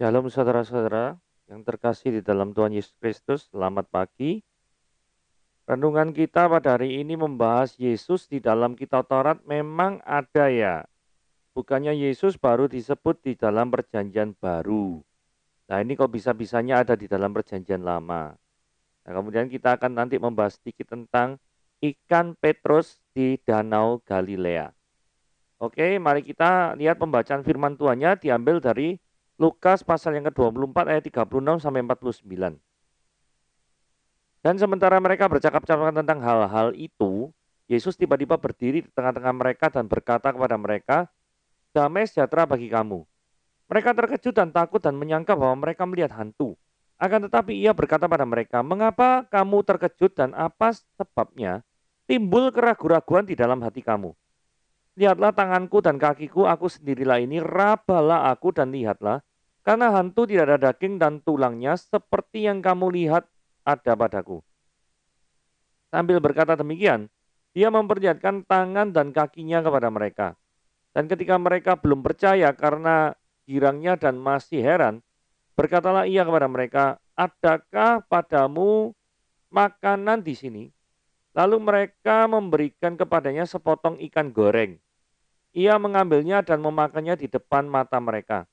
Shalom saudara-saudara yang terkasih di dalam Tuhan Yesus Kristus, selamat pagi. Renungan kita pada hari ini membahas Yesus di dalam kitab Taurat memang ada ya. Bukannya Yesus baru disebut di dalam perjanjian baru. Nah ini kok bisa-bisanya ada di dalam perjanjian lama. Nah kemudian kita akan nanti membahas sedikit tentang ikan Petrus di Danau Galilea. Oke, mari kita lihat pembacaan firman Tuhannya diambil dari Lukas pasal yang ke-24 ayat 36 sampai 49. Dan sementara mereka bercakap-cakap tentang hal-hal itu, Yesus tiba-tiba berdiri di tengah-tengah mereka dan berkata kepada mereka, "Damai sejahtera bagi kamu." Mereka terkejut dan takut dan menyangka bahwa mereka melihat hantu. Akan tetapi ia berkata pada mereka, "Mengapa kamu terkejut dan apa sebabnya timbul keraguan-raguan di dalam hati kamu? Lihatlah tanganku dan kakiku, aku sendirilah ini, rabalah aku dan lihatlah. Karena hantu tidak ada daging dan tulangnya seperti yang kamu lihat ada padaku." Sambil berkata demikian, dia memperlihatkan tangan dan kakinya kepada mereka. Dan ketika mereka belum percaya karena girangnya dan masih heran, berkatalah ia kepada mereka, "Adakah padamu makanan di sini?" Lalu mereka memberikan kepadanya sepotong ikan goreng. Ia mengambilnya dan memakannya di depan mata mereka.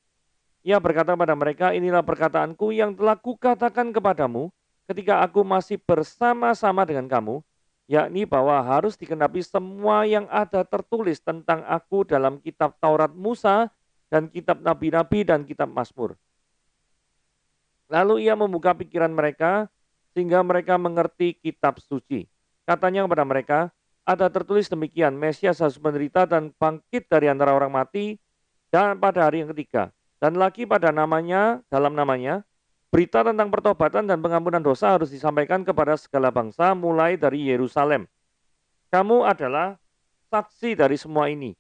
Ia berkata kepada mereka, "Inilah perkataanku yang telah kukatakan kepadamu ketika aku masih bersama-sama dengan kamu, yakni bahwa harus digenapi semua yang ada tertulis tentang aku dalam kitab Taurat Musa dan kitab Nabi-Nabi dan kitab Mazmur." Lalu ia membuka pikiran mereka sehingga mereka mengerti kitab suci. Katanya kepada mereka, "Ada tertulis demikian, Mesias harus menderita dan bangkit dari antara orang mati dan pada hari yang ketiga. Dan lagi pada namanya, dalam namanya, berita tentang pertobatan dan pengampunan dosa harus disampaikan kepada segala bangsa mulai dari Yerusalem. Kamu adalah saksi dari semua ini.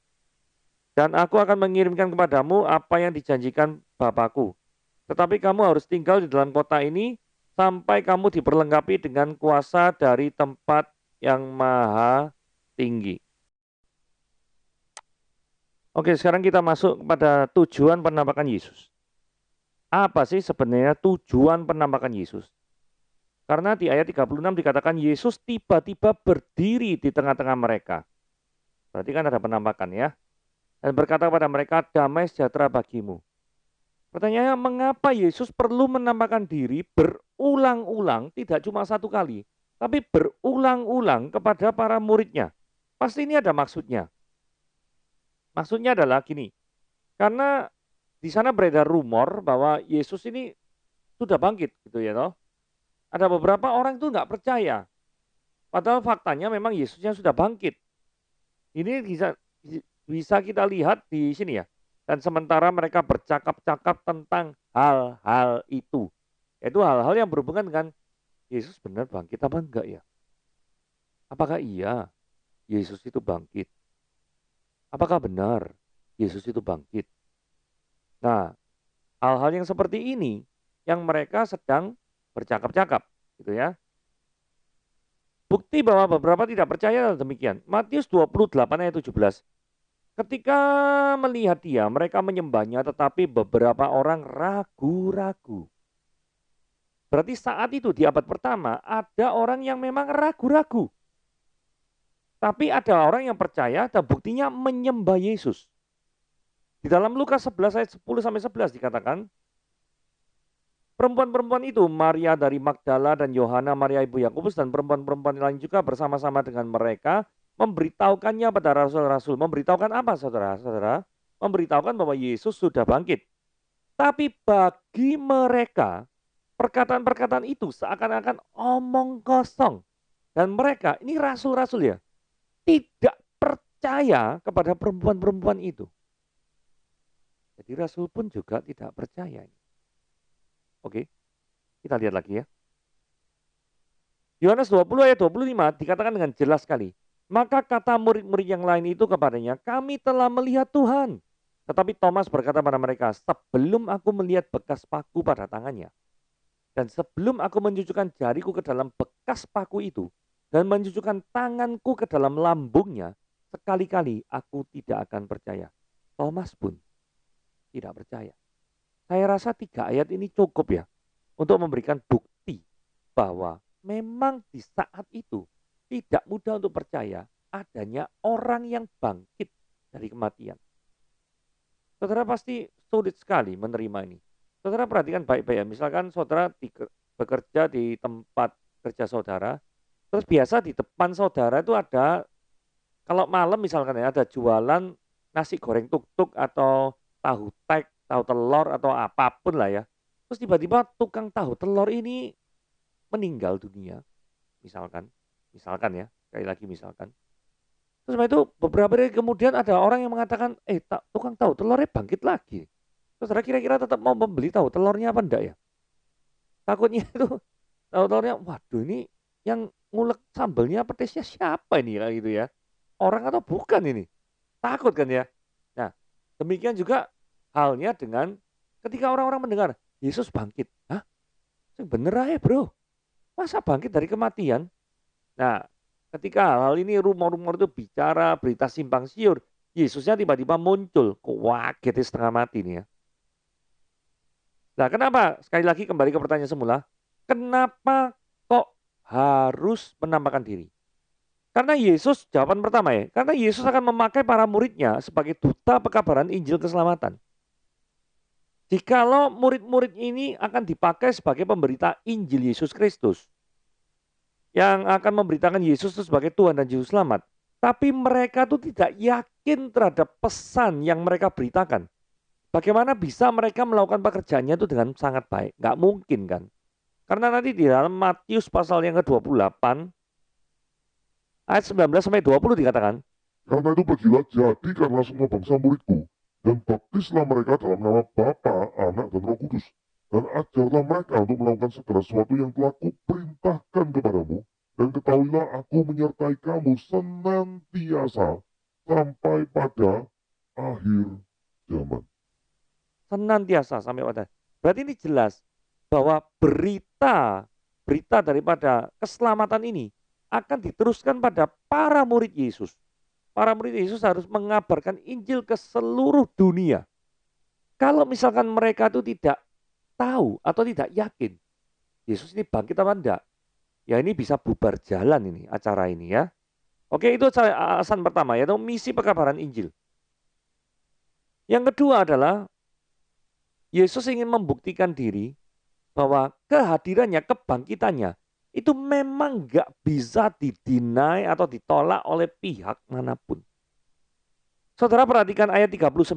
Dan aku akan mengirimkan kepadamu apa yang dijanjikan Bapakku. Tetapi kamu harus tinggal di dalam kota ini sampai kamu diperlengkapi dengan kuasa dari tempat yang maha tinggi." Oke, sekarang kita masuk kepada tujuan penampakan Yesus. Apa sih sebenarnya tujuan penampakan Yesus? Karena di ayat 36 dikatakan Yesus tiba-tiba berdiri di tengah-tengah mereka. Berarti kan ada penampakan ya. Dan berkata kepada mereka, "Damai sejahtera bagimu." Pertanyaannya, mengapa Yesus perlu menampakkan diri berulang-ulang, tidak cuma satu kali, tapi berulang-ulang kepada para muridnya? Pasti ini ada maksudnya. Maksudnya adalah gini, karena di sana beredar rumor bahwa Yesus ini sudah bangkit gitu ya toh. Ada beberapa orang itu nggak percaya. Padahal faktanya memang Yesusnya sudah bangkit. Ini bisa kita lihat di sini ya. Dan sementara mereka bercakap-cakap tentang hal-hal itu. Yaitu hal-hal yang berhubungan dengan Yesus benar bangkit apa enggak ya? Apakah iya Yesus itu bangkit? Apakah benar Yesus itu bangkit? Nah, hal-hal yang seperti ini yang mereka sedang bercakap-cakap gitu ya. Bukti bahwa beberapa tidak percaya adalah demikian. Matius 28 ayat 17. Ketika melihat dia, mereka menyembahnya, tetapi beberapa orang ragu-ragu. Berarti saat itu di abad pertama ada orang yang memang ragu-ragu. Tapi ada orang yang percaya dan buktinya menyembah Yesus. Di dalam Lukas 11 ayat 10 sampai 11 dikatakan, perempuan-perempuan itu, Maria dari Magdala dan Yohana, Maria ibu Yakobus dan perempuan-perempuan lain juga bersama-sama dengan mereka memberitahukannya pada rasul-rasul. Memberitahukan apa saudara-saudara? Memberitahukan bahwa Yesus sudah bangkit. Tapi bagi mereka, perkataan-perkataan itu seakan-akan omong kosong. Dan mereka, ini rasul-rasul ya, tidak percaya kepada perempuan-perempuan itu. Jadi rasul pun juga tidak percaya. Oke, kita lihat lagi ya. Yohanes 20 ayat 25 dikatakan dengan jelas sekali. Maka kata murid-murid yang lain itu kepadanya, "Kami telah melihat Tuhan." Tetapi Thomas berkata pada mereka, "Sebelum aku melihat bekas paku pada tangannya, dan sebelum aku mencucukkan jariku ke dalam bekas paku itu, dan mencucukkan tanganku ke dalam lambungnya, sekali-kali aku tidak akan percaya." Thomas pun tidak percaya. Saya rasa 3 ayat ini cukup ya untuk memberikan bukti bahwa memang di saat itu tidak mudah untuk percaya adanya orang yang bangkit dari kematian. Saudara pasti sulit sekali menerima ini. Saudara perhatikan baik-baik ya, misalkan saudara bekerja di tempat kerja saudara, terus biasa di depan saudara itu ada, kalau malam misalkan ya, ada jualan nasi goreng tuk-tuk atau tahu tek, tahu telur atau apapun lah ya. Terus tiba-tiba tukang tahu telur ini meninggal dunia, misalkan. Misalkan ya, sekali lagi misalkan. Terus setelah itu beberapa hari kemudian ada orang yang mengatakan, tukang tahu telurnya bangkit lagi. Saudara kira-kira tetap mau membeli tahu telurnya apa enggak ya? Takutnya itu tahu telurnya, waduh ini yang ngulek sambelnya petisnya siapa ini ya gitu ya. Orang atau bukan ini? Takut kan ya? Nah, demikian juga halnya dengan ketika orang-orang mendengar Yesus bangkit. Hah? Bener aja bro. Masa bangkit dari kematian? Nah, ketika hal ini rumor-rumor itu bicara, berita simpang siur, Yesusnya tiba-tiba muncul. Kok wagetnya setengah mati nih ya. Nah, kenapa? Sekali lagi kembali ke pertanyaan semula. Kenapa kok harus menampakkan diri? Karena Yesus, jawaban pertama ya, karena Yesus akan memakai para muridnya sebagai duta pekabaran Injil keselamatan. Jikalau murid-murid ini akan dipakai sebagai pemberita Injil Yesus Kristus, yang akan memberitakan Yesus itu sebagai Tuhan dan Juru Selamat. Tapi mereka tuh tidak yakin terhadap pesan yang mereka beritakan. Bagaimana bisa mereka melakukan pekerjaannya itu dengan sangat baik? Nggak mungkin kan? Karena nanti di dalam Matius pasal yang ke-28, ayat 19 sampai 20 dikatakan, karena itu pergilah jadikanlah semua bangsa muridku, dan baptislah mereka dalam nama Bapa, Anak, dan Roh Kudus. Dan ajarlah mereka untuk melakukan segala sesuatu yang telah kuperintahkan kepadamu. Dan ketahuilah aku menyertai kamu senantiasa sampai pada akhir zaman. senantiasa sampai pada. Berarti ini jelas bahwa berita daripada keselamatan ini akan diteruskan pada para murid Yesus. Para murid Yesus harus mengabarkan Injil ke seluruh dunia. Kalau misalkan mereka itu tidak tahu atau tidak yakin, Yesus ini bangkit apa enggak? Ya ini bisa bubar jalan ini, acara ini ya. Oke, itu alasan pertama, yaitu misi pekabaran Injil. Yang kedua adalah Yesus ingin membuktikan diri bahwa kehadirannya, kebangkitannya, itu memang nggak bisa didinai atau ditolak oleh pihak manapun. Saudara perhatikan ayat 39.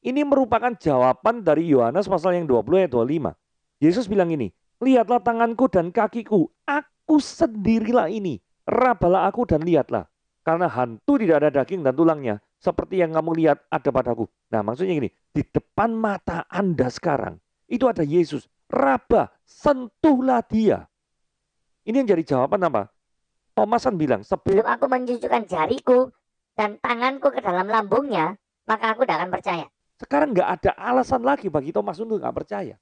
Ini merupakan jawaban dari Yohanes pasal yang 20 ayat 25. Yesus bilang ini, lihatlah tanganku dan kakiku, aku sendirilah ini. Rabalah aku dan lihatlah. Karena hantu tidak ada daging dan tulangnya, seperti yang kamu lihat ada padaku. Nah maksudnya gini, di depan mata Anda sekarang, itu ada Yesus. Raba, sentuhlah dia. Ini yang jadi jawaban apa? Thomas kan bilang, sebelum aku menunjukkan jariku dan tanganku ke dalam lambungnya, maka aku tidak akan percaya. Sekarang nggak ada alasan lagi bagi Thomas untuk nggak percaya.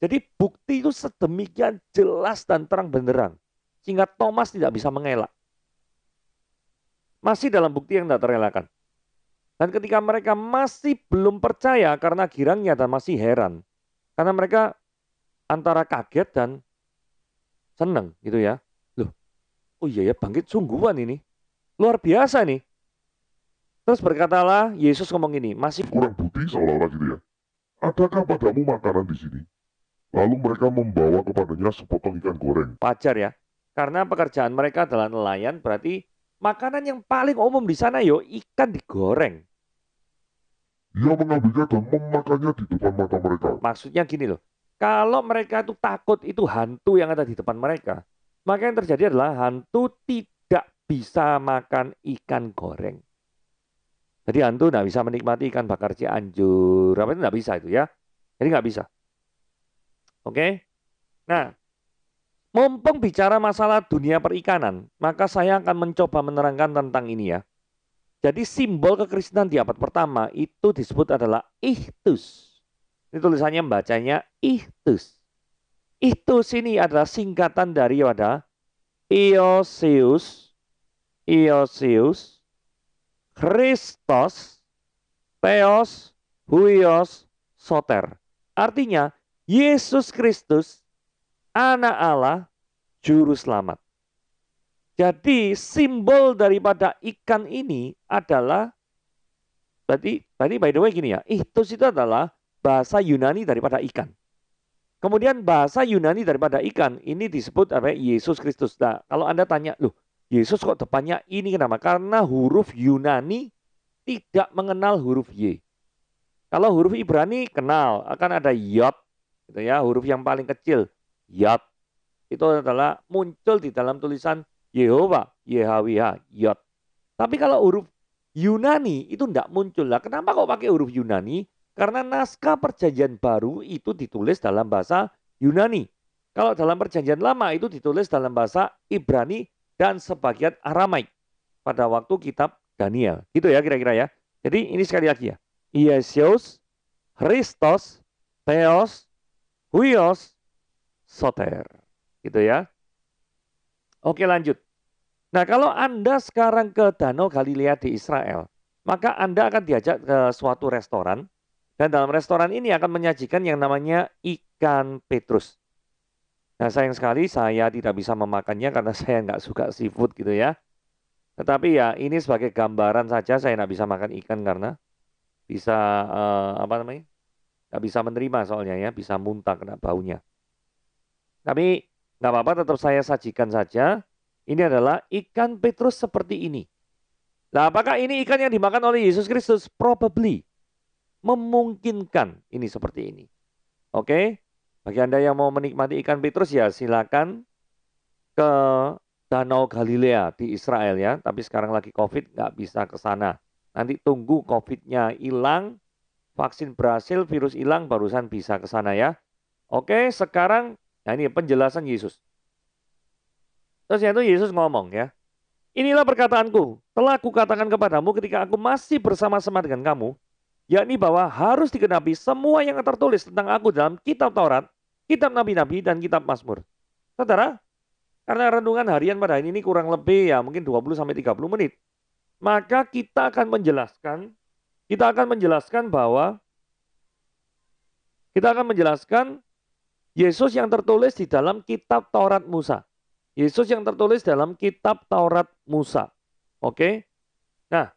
Jadi bukti itu sedemikian jelas dan terang benderang. Sehingga Thomas tidak bisa mengelak. Masih dalam bukti yang tidak terelakkan. Dan ketika mereka masih belum percaya karena girangnya dan masih heran. Karena mereka antara kaget dan senang gitu ya. Loh, oh iya ya bangkit sungguhan ini. Luar biasa nih. Terus berkatalah Yesus ngomong ini, masih kurang bukti seolah-olah gitu ya. Adakah padamu makanan di sini? Lalu mereka membawa kepadanya sepotong ikan goreng. Wajar ya. Karena pekerjaan mereka adalah nelayan, berarti makanan yang paling umum di sana yo ikan digoreng. Ia mengambilnya dan memakannya di depan mata mereka. Maksudnya gini loh, kalau mereka itu takut itu hantu yang ada di depan mereka, maka yang terjadi adalah hantu tidak bisa makan ikan goreng. Jadi hantu tidak bisa menikmati ikan bakar Cianjur, apa itu tidak bisa itu ya. Jadi nggak bisa. Oke? Nah, mumpung bicara masalah dunia perikanan, maka saya akan mencoba menerangkan tentang ini ya. Jadi simbol kekristenan di abad pertama itu disebut adalah ichthus. Ini tulisannya bacanya ichthus. Ichthus ini adalah singkatan dari pada Ioseus, Christos, Theos, Huios, soter. Artinya, Yesus Kristus, anak Allah, juru selamat. Jadi simbol daripada ikan ini adalah, berarti by the way gini ya, ichthus itu adalah bahasa Yunani daripada ikan. Kemudian bahasa Yunani daripada ikan ini disebut apa? Yesus Kristus. Nah, kalau Anda tanya, loh Yesus kok depannya ini kenapa? Karena huruf Yunani tidak mengenal huruf Y. Kalau huruf Ibrani kenal, akan ada yod, gitu ya, huruf yang paling kecil, yod. Itu adalah muncul di dalam tulisan Yehova, YHWH, yod. Tapi kalau huruf Yunani itu tidak muncul. Lah, kenapa kok pakai huruf Yunani? Karena naskah perjanjian baru itu ditulis dalam bahasa Yunani. Kalau dalam perjanjian lama itu ditulis dalam bahasa Ibrani dan sebagian Aramaik pada waktu kitab Daniel. Gitu ya kira-kira ya. Jadi ini sekali lagi ya. Iesios, Christos, Theos, Huios, Soter. Gitu ya. Oke lanjut. Nah kalau Anda sekarang ke Danau Galilea di Israel, maka Anda akan diajak ke suatu restoran. Dan dalam restoran ini akan menyajikan yang namanya ikan petrus. Nah sayang sekali saya tidak bisa memakannya karena saya nggak suka seafood gitu ya. Tetapi ya ini sebagai gambaran saja, saya nggak bisa makan ikan karena bisa nggak bisa menerima soalnya ya, bisa muntah kena baunya. Tapi nggak apa-apa, tetap saya sajikan saja. Ini adalah ikan petrus seperti ini. Nah apakah ini ikan yang dimakan oleh Yesus Kristus? Probably. Memungkinkan ini seperti ini. Oke, bagi Anda yang mau menikmati ikan petrus ya silakan ke Danau Galilea di Israel ya. Tapi sekarang lagi COVID nggak bisa ke sana. Nanti tunggu COVID-nya hilang, vaksin berhasil, virus hilang, barusan bisa ke sana ya. Oke, sekarang nah ini penjelasan Yesus. Terus itu Yesus ngomong ya. Inilah perkataanku, telah kukatakan kepadamu ketika aku masih bersama-sama dengan kamu, yakni bahwa harus digenapi semua yang tertulis tentang aku dalam kitab Taurat, kitab Nabi-Nabi, dan kitab Mazmur. Saudara, karena renungan harian pada hari ini kurang lebih ya mungkin 20-30 menit, maka kita akan menjelaskan Yesus yang tertulis di dalam kitab Taurat Musa. Yesus yang tertulis dalam kitab Taurat Musa. Oke? Nah,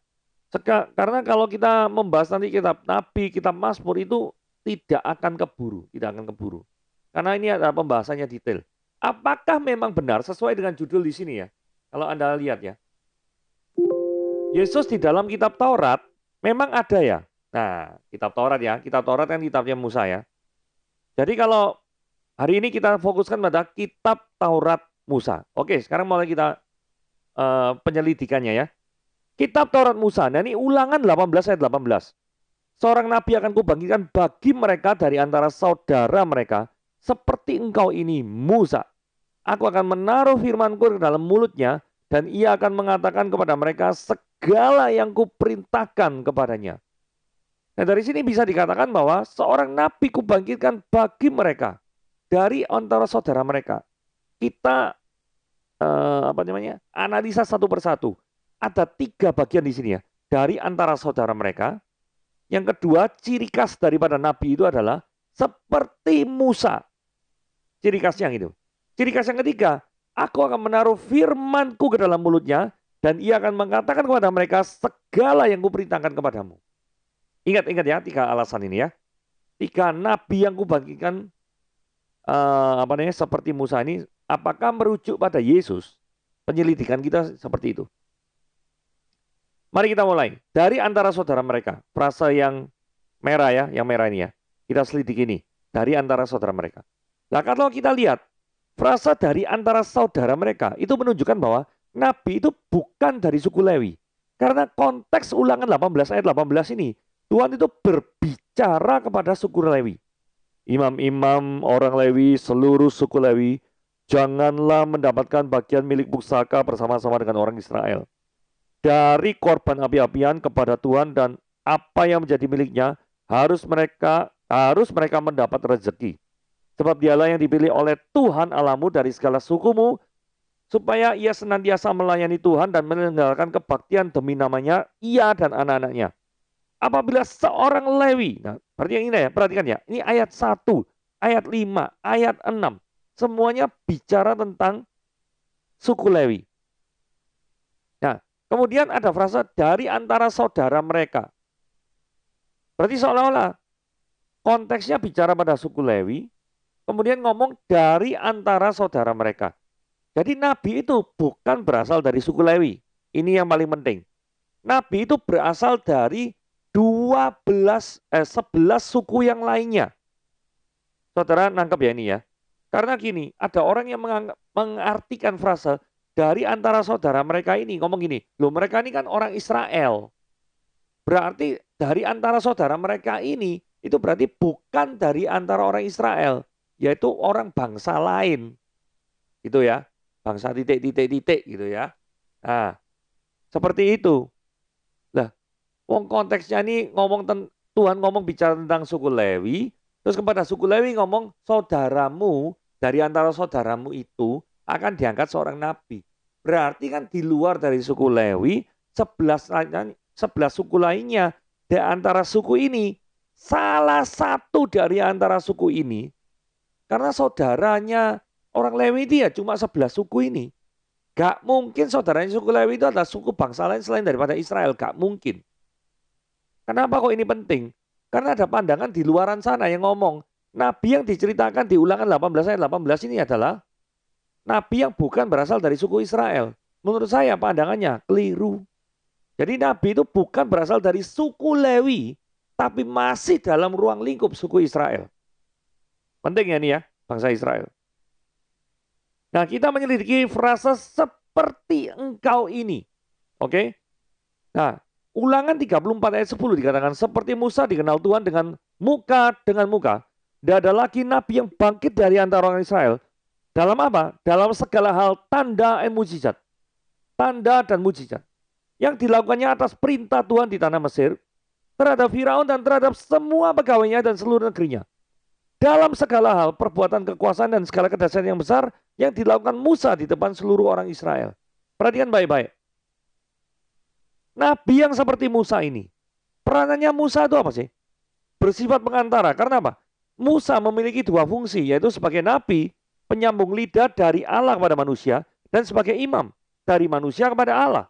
karena kalau kita membahas nanti kitab Nabi, kitab Mazmur itu tidak akan keburu. Karena ini ada pembahasannya detail. Apakah memang benar sesuai dengan judul di sini ya? Kalau Anda lihat ya. Yesus di dalam kitab Taurat memang ada ya. Nah, kitab Taurat ya. Kitab Taurat kan kitabnya Musa ya. Jadi kalau hari ini kita fokuskan pada kitab Taurat Musa. Oke, sekarang mulai kita penyelidikannya ya. Kitab Taurat Musa, nah ini ulangan 18 ayat 18. Seorang nabi akan kubangkitkan bagi mereka dari antara saudara mereka, seperti engkau ini Musa. Aku akan menaruh firmanku ke dalam mulutnya, dan ia akan mengatakan kepada mereka segala yang kuperintahkan kepadanya. Nah dari sini bisa dikatakan bahwa seorang nabi kubangkitkan bagi mereka, dari antara saudara mereka. Kita analisa satu persatu. Ada 3 bagian di sini ya. Dari antara saudara mereka. Yang kedua, ciri khas daripada nabi itu adalah seperti Musa. Ciri khas yang itu. Ciri khas yang ketiga, aku akan menaruh firmanku ke dalam mulutnya dan ia akan mengatakan kepada mereka segala yang kuperintahkan kepadamu. Ingat ya 3 alasan ini ya. 3 nabi yang kubangkitkan seperti Musa ini, apakah merujuk pada Yesus? Penyelidikan kita seperti itu. Mari kita mulai. Dari antara saudara mereka. Frasa yang merah ya, yang merah ini ya. Kita selidiki ini. Dari antara saudara mereka. Nah kalau kita lihat, frasa dari antara saudara mereka, itu menunjukkan bahwa Nabi itu bukan dari suku Lewi. Karena konteks ulangan 18 ayat 18 ini, Tuhan itu berbicara kepada suku Lewi. Imam-imam orang Lewi, seluruh suku Lewi, janganlah mendapatkan bagian milik pusaka bersama-sama dengan orang Israel. Dari korban api-apian kepada Tuhan dan apa yang menjadi miliknya harus mereka mendapat rezeki. Sebab dialah yang dipilih oleh Tuhan Allahmu dari segala sukumu supaya ia senantiasa melayani Tuhan dan meninggalkan kebaktian demi namanya ia dan anak-anaknya. apabila seorang Lewi, nah berarti yang ini ya, perhatikan ya, ini ayat 1, ayat 5, ayat 6, semuanya bicara tentang suku Lewi. Nah, kemudian ada frasa dari antara saudara mereka. Berarti seolah-olah konteksnya bicara pada suku Lewi, kemudian ngomong dari antara saudara mereka. Jadi nabi itu bukan berasal dari suku Lewi. Ini yang paling penting. Nabi itu berasal dari 11 suku yang lainnya. Saudara nangkep ya ini ya. Karena gini, ada orang yang mengartikan frasa dari antara saudara mereka ini. Ngomong gini, loh mereka ini kan orang Israel. Berarti dari antara saudara mereka ini, itu berarti bukan dari antara orang Israel. Yaitu orang bangsa lain. Gitu ya. Bangsa titik gitu ya. Nah, seperti itu. Lah, wong konteksnya ini Tuhan ngomong bicara tentang suku Lewi, terus kepada suku Lewi ngomong saudaramu dari antara saudaramu itu akan diangkat seorang nabi. Berarti kan di luar dari suku Lewi 11 suku lainnya di antara suku ini salah satu dari antara suku ini karena saudaranya orang Lewi itu ya cuma 11 suku ini. Gak mungkin saudaranya suku Lewi itu adalah suku bangsa lain selain daripada Israel. Gak mungkin. Kenapa kok ini penting? Karena ada pandangan di luaran sana yang ngomong, Nabi yang diceritakan di Ulangan 18 ayat 18 ini adalah Nabi yang bukan berasal dari suku Israel. Menurut saya pandangannya keliru. Jadi Nabi itu bukan berasal dari suku Lewi, tapi masih dalam ruang lingkup suku Israel. Penting ya ini ya, bangsa Israel. Nah, kita menyelidiki frasa seperti engkau ini. Oke? Nah, Ulangan 34 ayat 10 dikatakan seperti Musa dikenal Tuhan dengan muka. Tidak ada lagi nabi yang bangkit dari antara orang Israel. Dalam apa? Dalam segala hal tanda dan mujizat. Tanda dan mujizat. Yang dilakukannya atas perintah Tuhan di tanah Mesir. Terhadap Firaun dan terhadap semua pegawainya dan seluruh negerinya. Dalam segala hal perbuatan kekuasaan dan segala kedahsyatan yang besar yang dilakukan Musa di depan seluruh orang Israel. Perhatikan baik-baik. Nabi yang seperti Musa ini. Peranannya Musa itu apa sih? Bersifat pengantara. Karena apa? Musa memiliki dua fungsi, yaitu sebagai nabi, penyambung lidah dari Allah kepada manusia, dan sebagai imam, dari manusia kepada Allah.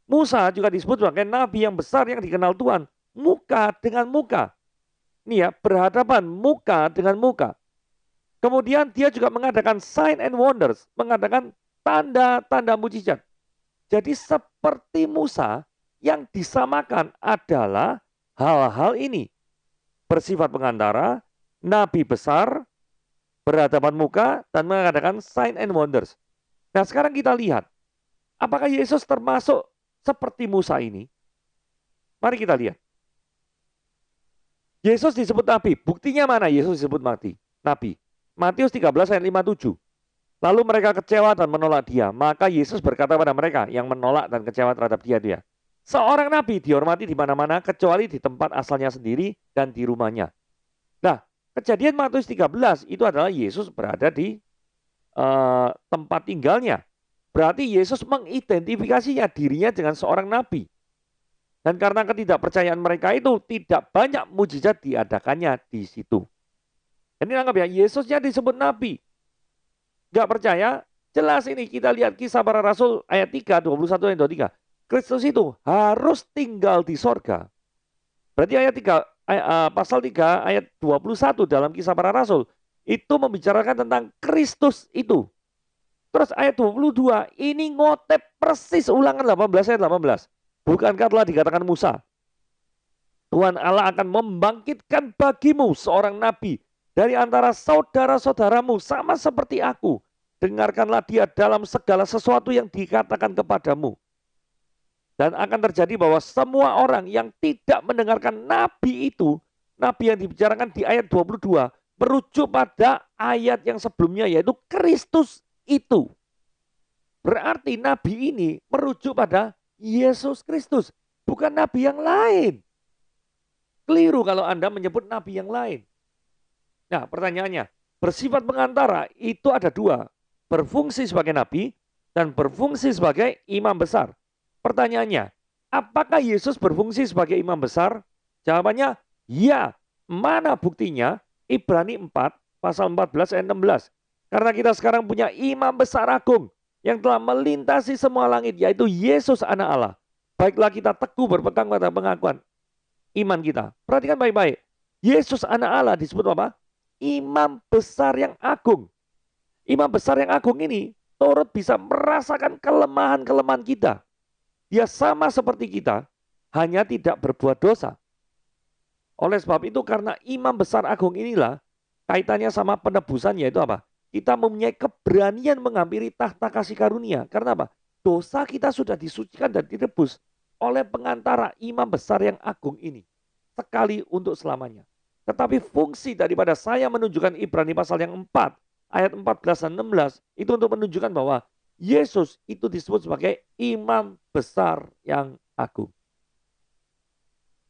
Musa juga disebut sebagai nabi yang besar yang dikenal Tuhan. Muka dengan muka. Ini ya, berhadapan muka dengan muka. Kemudian dia juga mengadakan sign and wonders, mengadakan tanda-tanda mujizat. Jadi seperti Musa, yang disamakan adalah hal-hal ini. Bersifat pengantara, nabi besar, berhadapan muka, dan mengadakan sign and wonders. Nah sekarang kita lihat, apakah Yesus termasuk seperti Musa ini? Mari kita lihat. Yesus disebut nabi. Buktinya mana Yesus disebut nabi? Matius 13 ayat 57. Lalu mereka kecewa dan menolak dia. Maka Yesus berkata pada mereka yang menolak dan kecewa terhadap dia. Seorang nabi dihormati di mana-mana kecuali di tempat asalnya sendiri dan di rumahnya. Nah, kejadian Matius 13 itu adalah Yesus berada di tempat tinggalnya. Berarti Yesus mengidentifikasinya dirinya dengan seorang nabi. Dan karena ketidakpercayaan mereka itu tidak banyak mujizat diadakannya di situ. Ini anggap ya, Yesusnya disebut nabi. Gak percaya? Jelas ini kita lihat Kisah Para Rasul ayat 3, 21 dan 23. Kristus itu harus tinggal di sorga. Berarti ayat 3, pasal 3 ayat 21 dalam Kisah Para Rasul itu membicarakan tentang Kristus itu. Terus ayat 22 ini ngotep persis Ulangan 18 ayat 18. Bukankah telah dikatakan Musa, Tuhan Allah akan membangkitkan bagimu seorang nabi dari antara saudara-saudaramu sama seperti aku. Dengarkanlah dia dalam segala sesuatu yang dikatakan kepadamu. Dan akan terjadi bahwa semua orang yang tidak mendengarkan nabi itu, nabi yang dibicarakan di ayat 22, merujuk pada ayat yang sebelumnya yaitu Kristus itu. Berarti nabi ini merujuk pada Yesus Kristus, bukan nabi yang lain. Keliru kalau Anda menyebut nabi yang lain. Nah pertanyaannya, bersifat pengantara itu ada dua, berfungsi sebagai nabi dan berfungsi sebagai imam besar. Pertanyaannya, apakah Yesus berfungsi sebagai imam besar? Jawabannya, ya. Mana buktinya? Ibrani 4, pasal 14 ayat 16. Karena kita sekarang punya imam besar agung yang telah melintasi semua langit, yaitu Yesus anak Allah. Baiklah kita teguh berpegang pada pengakuan iman kita. Perhatikan baik-baik. Yesus anak Allah disebut apa? Imam besar yang agung. Imam besar yang agung ini turut bisa merasakan kelemahan-kelemahan kita. Dia sama seperti kita, hanya tidak berbuat dosa. Oleh sebab itu karena imam besar agung inilah kaitannya sama penebusan, yaitu apa? Kita mempunyai keberanian menghampiri tahta kasih karunia. Karena apa? Dosa kita sudah disucikan dan ditebus oleh pengantara imam besar yang agung ini. Sekali untuk selamanya. Tetapi fungsi daripada saya menunjukkan Ibrani pasal yang 4, ayat 14 dan 16, itu untuk menunjukkan bahwa Yesus itu disebut sebagai imam besar yang agung.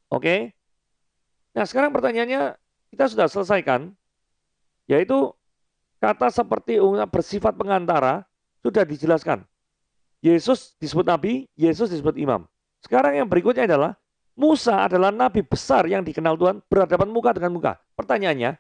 Oke? Nah sekarang pertanyaannya kita sudah selesaikan, yaitu kata seperti bersifat pengantara sudah dijelaskan. Yesus disebut nabi, Yesus disebut imam. Sekarang yang berikutnya adalah Musa adalah nabi besar yang dikenal Tuhan berhadapan muka dengan muka. Pertanyaannya,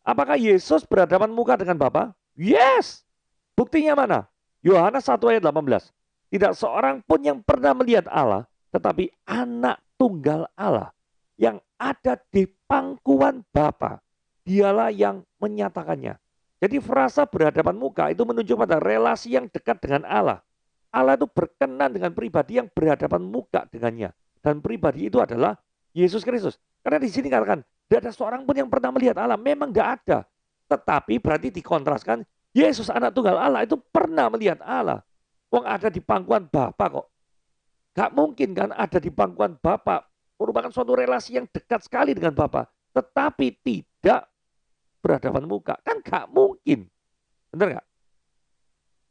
apakah Yesus berhadapan muka dengan Bapa? Yes. Buktinya mana? Yohanes 1 ayat 18. Tidak seorang pun yang pernah melihat Allah, tetapi anak tunggal Allah yang ada di pangkuan Bapa, dialah yang menyatakannya. Jadi frasa berhadapan muka itu menunjuk pada relasi yang dekat dengan Allah. Allah itu berkenan dengan pribadi yang berhadapan muka dengannya. Dan pribadi itu adalah Yesus Kristus. Karena di sini katakan, tidak ada seorang pun yang pernah melihat Allah. Memang tidak ada. Tetapi berarti dikontraskan, Yesus anak tunggal Allah itu pernah melihat Allah. Wong ada di pangkuan Bapa kok. Gak mungkin kan ada di pangkuan Bapa, merupakan suatu relasi yang dekat sekali dengan Bapa, tetapi tidak berhadapan muka. Kan gak mungkin. Benar gak?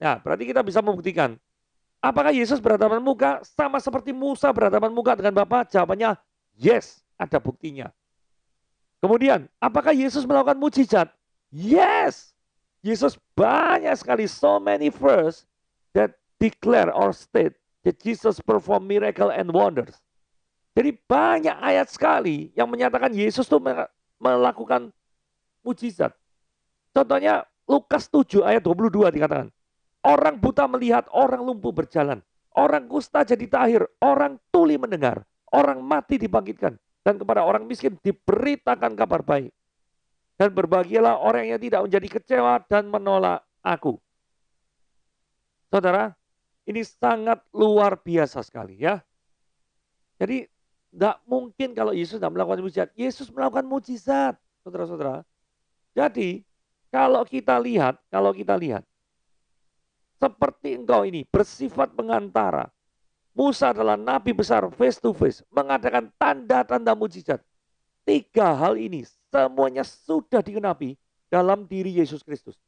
Nah, berarti kita bisa membuktikan. Apakah Yesus berhadapan muka sama seperti Musa berhadapan muka dengan Bapa? Jawabannya yes, ada buktinya. Kemudian, apakah Yesus melakukan mujizat? Yes. Yesus banyak sekali, so many verse that declare or state that Jesus perform miracle and wonders. Jadi banyak ayat sekali yang menyatakan Yesus itu melakukan mujizat. Contohnya Lukas 7 ayat 22 dikatakan, orang buta melihat, orang lumpuh berjalan, orang kusta jadi tahir, orang tuli mendengar, orang mati dibangkitkan, dan kepada orang miskin diberitakan kabar baik. Dan berbahagialah orang yang tidak menjadi kecewa dan menolak aku. Saudara, ini sangat luar biasa sekali ya. Jadi tidak mungkin kalau Yesus tidak melakukan mujizat. Yesus melakukan mujizat, saudara-saudara. Jadi kalau kita lihat, seperti engkau ini bersifat pengantara. Musa adalah nabi besar face to face, mengadakan tanda-tanda mujizat. 3 hal ini semuanya sudah digenapi dalam diri Yesus Kristus.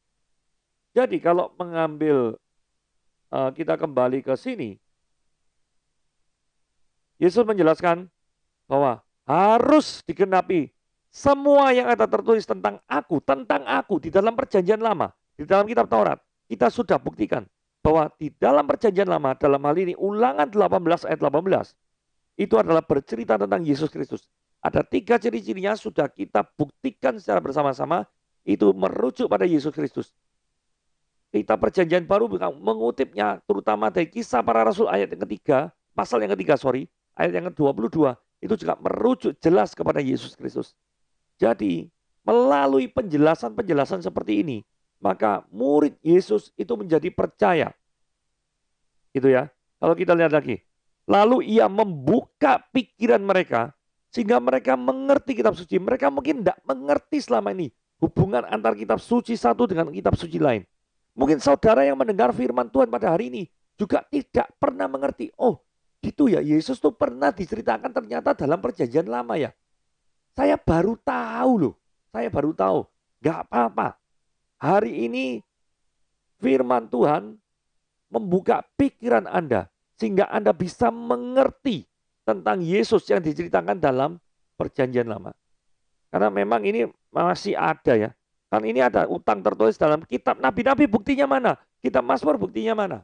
Jadi kalau mengambil kita kembali ke sini, Yesus menjelaskan bahwa harus digenapi semua yang ada tertulis tentang aku di dalam perjanjian lama, di dalam kitab Taurat. Kita sudah buktikan bahwa di dalam perjanjian lama, dalam hal ini Ulangan 18 ayat 18, itu adalah bercerita tentang Yesus Kristus. Ada 3 ciri-cirinya sudah kita buktikan secara bersama-sama, itu merujuk pada Yesus Kristus. Kita perjanjian baru mengutipnya terutama dari Kisah Para Rasul ayat yang ketiga, pasal yang ketiga, ayat yang ke-22, itu juga merujuk jelas kepada Yesus Kristus. Jadi, melalui penjelasan-penjelasan seperti ini, maka murid Yesus itu menjadi percaya. Gitu ya. Kalau kita lihat lagi. Lalu ia membuka pikiran mereka, sehingga mereka mengerti kitab suci. Mereka mungkin tidak mengerti selama ini hubungan antar kitab suci satu dengan kitab suci lain. Mungkin saudara yang mendengar firman Tuhan pada hari ini juga tidak pernah mengerti. Oh, gitu ya, Yesus tuh pernah diceritakan ternyata dalam perjanjian lama ya. Saya baru tahu loh. Gak apa-apa. Hari ini firman Tuhan membuka pikiran Anda. Sehingga Anda bisa mengerti tentang Yesus yang diceritakan dalam perjanjian lama. Karena memang ini masih ada ya. Kan ini ada utang tertulis dalam kitab nabi-nabi, buktinya mana? Kitab Mazmur buktinya mana?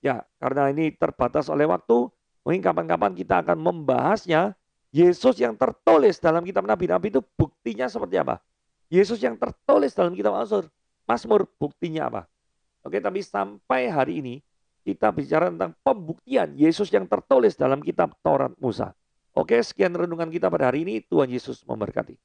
Ya, karena ini terbatas oleh waktu, mungkin kapan-kapan kita akan membahasnya Yesus yang tertulis dalam kitab nabi-nabi itu buktinya seperti apa? Yesus yang tertulis dalam kitab Mazmur buktinya apa? Oke, tapi sampai hari ini kita bicara tentang pembuktian Yesus yang tertulis dalam kitab Taurat Musa. Oke, sekian renungan kita pada hari ini. Tuhan Yesus memberkati.